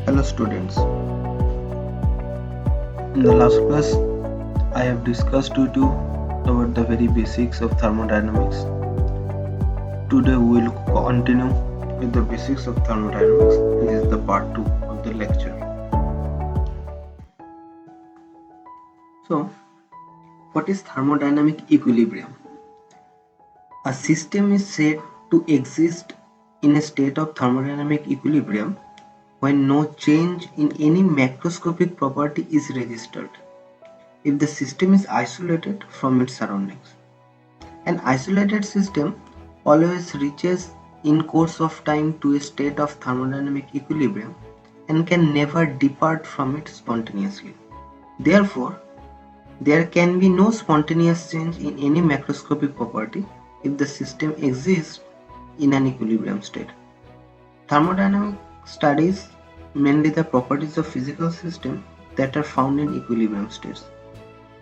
Hello students, in the last class I have discussed with you about the very basics of thermodynamics. Today we will continue with the basics of thermodynamics. This is the part 2 of the lecture. So, what is thermodynamic equilibrium? A system is said to exist in a state of thermodynamic equilibrium when no change in any macroscopic property is registered, if the system is isolated from its surroundings. An isolated system always reaches in course of time to a state of thermodynamic equilibrium and can never depart from it spontaneously. Therefore, there can be no spontaneous change in any macroscopic property if the system exists in an equilibrium state. Thermodynamics studies mainly the properties of physical systems that are found in equilibrium states.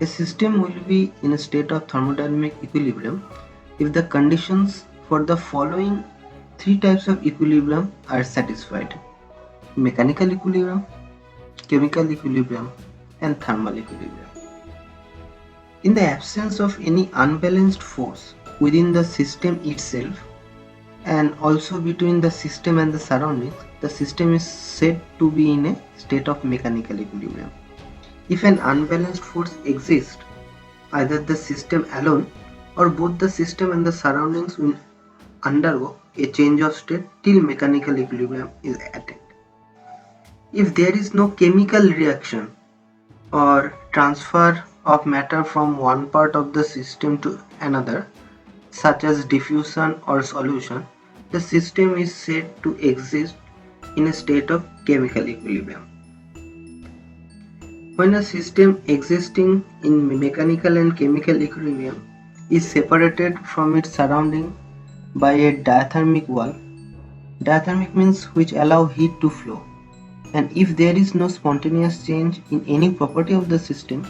A system will be in a state of thermodynamic equilibrium if the conditions for the following three types of equilibrium are satisfied: mechanical equilibrium, chemical equilibrium, and thermal equilibrium. In the absence of any unbalanced force within the system itself and also between the system and the surroundings, the system is said to be in a state of mechanical equilibrium. If an unbalanced force exists, either the system alone or both the system and the surroundings will undergo a change of state till mechanical equilibrium is attained. If there is no chemical reaction or transfer of matter from one part of the system to another, such as diffusion or solution, the system is said to exist in a state of chemical equilibrium. When a system existing in mechanical and chemical equilibrium is separated from its surrounding by a diathermic wall, diathermic means which allow heat to flow, and if there is no spontaneous change in any property of the system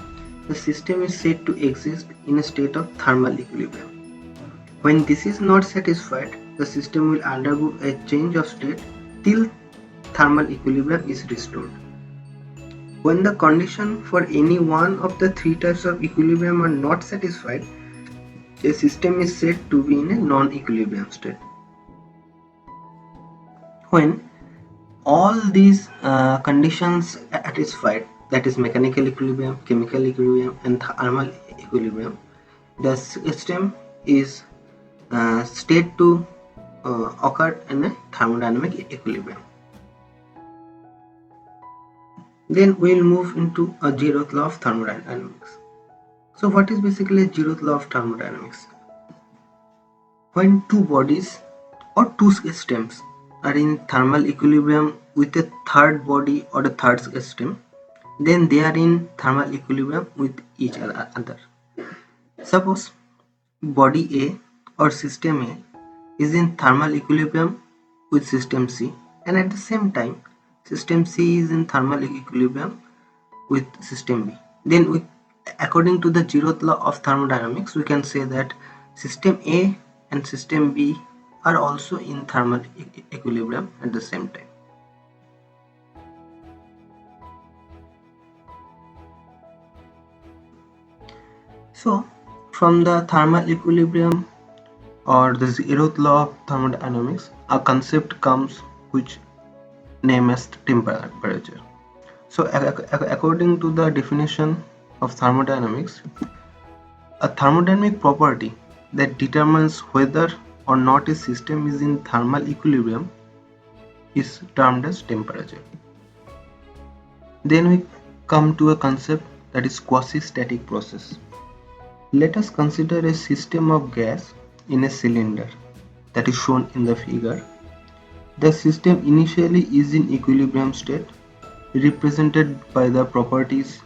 is said to exist in a state of thermal equilibrium. When this is not satisfied, the system will undergo a change of state till thermal equilibrium is restored. When the condition for any one of the three types of equilibrium are not satisfied, a system is said to be in a non-equilibrium state. When all these conditions are satisfied, that is mechanical equilibrium, chemical equilibrium, and thermal equilibrium, the system is state to occur in a thermodynamic equilibrium. Then we will move into a zeroth law of thermodynamics. So what is basically a zeroth law of thermodynamics? When two bodies or two systems are in thermal equilibrium with a third body or a third system, then they are in thermal equilibrium with each other. Suppose body A or system A is in thermal equilibrium with system C, and at the same time system C is in thermal equilibrium with system B. Then according to the zeroth law of thermodynamics, we can say that system A and system B are also in thermal equilibrium at the same time. So from the thermal equilibrium or the zeroth law of thermodynamics, a concept comes which name as temperature. So according to the definition of thermodynamics, a thermodynamic property that determines whether or not a system is in thermal equilibrium is termed as temperature. Then we come to a concept that is quasi-static process. Let us consider a system of gas in a cylinder that is shown in the figure. The system initially is in equilibrium state, represented by the properties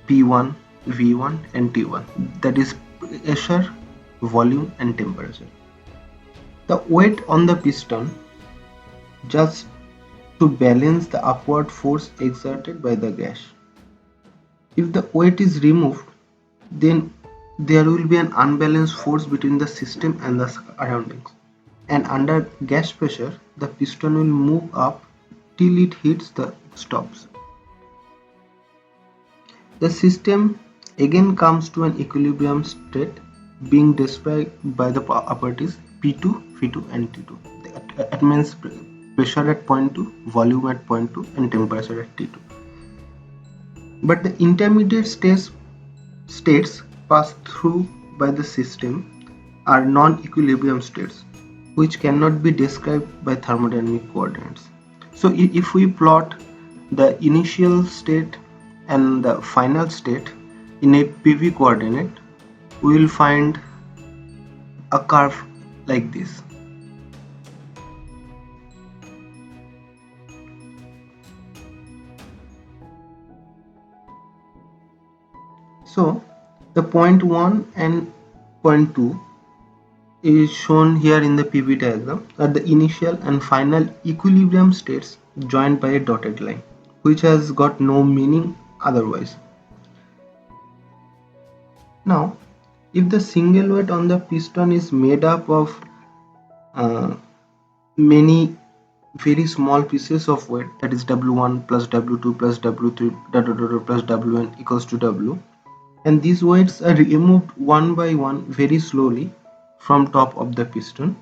P1, V1 and T1, that is pressure, volume and temperature. The weight on the piston just to balance the upward force exerted by the gas. If the weight is removed, then there will be an unbalanced force between the system and the surroundings, and under gas pressure the piston will move up till it hits the stops. The system again comes to an equilibrium state being described by the properties P2, V2 and T2. That means pressure at point 2, volume at point 2 and temperature at T2. But the intermediate states passed through by the system are non-equilibrium states which cannot be described by thermodynamic coordinates. So if we plot the initial state and the final state in a PV coordinate, we will find a curve like this. So the point 1 and point 2 is shown here in the PV diagram are the initial and final equilibrium states joined by a dotted line, which has got no meaning otherwise. Now, if the single weight on the piston is made up of many very small pieces of weight, that is W1 plus W2 plus W3 plus Wn equals to W, and these weights are removed one by one very slowly from top of the piston.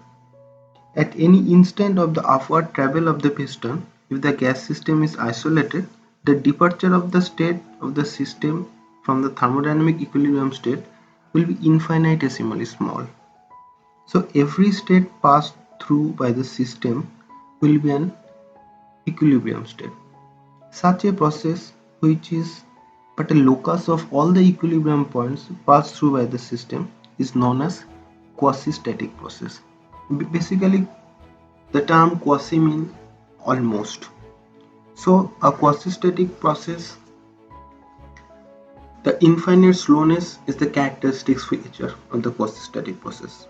At any instant of the upward travel of the piston, if the gas system is isolated, the departure of the state of the system from the thermodynamic equilibrium state will be infinitesimally small. So every state passed through by the system will be an equilibrium state. Such a process, which is but a locus of all the equilibrium points passed through by the system, is known as quasi-static process. Basically, the term quasi means almost. So a quasi-static process, the infinite slowness is the characteristic feature of the quasi-static process.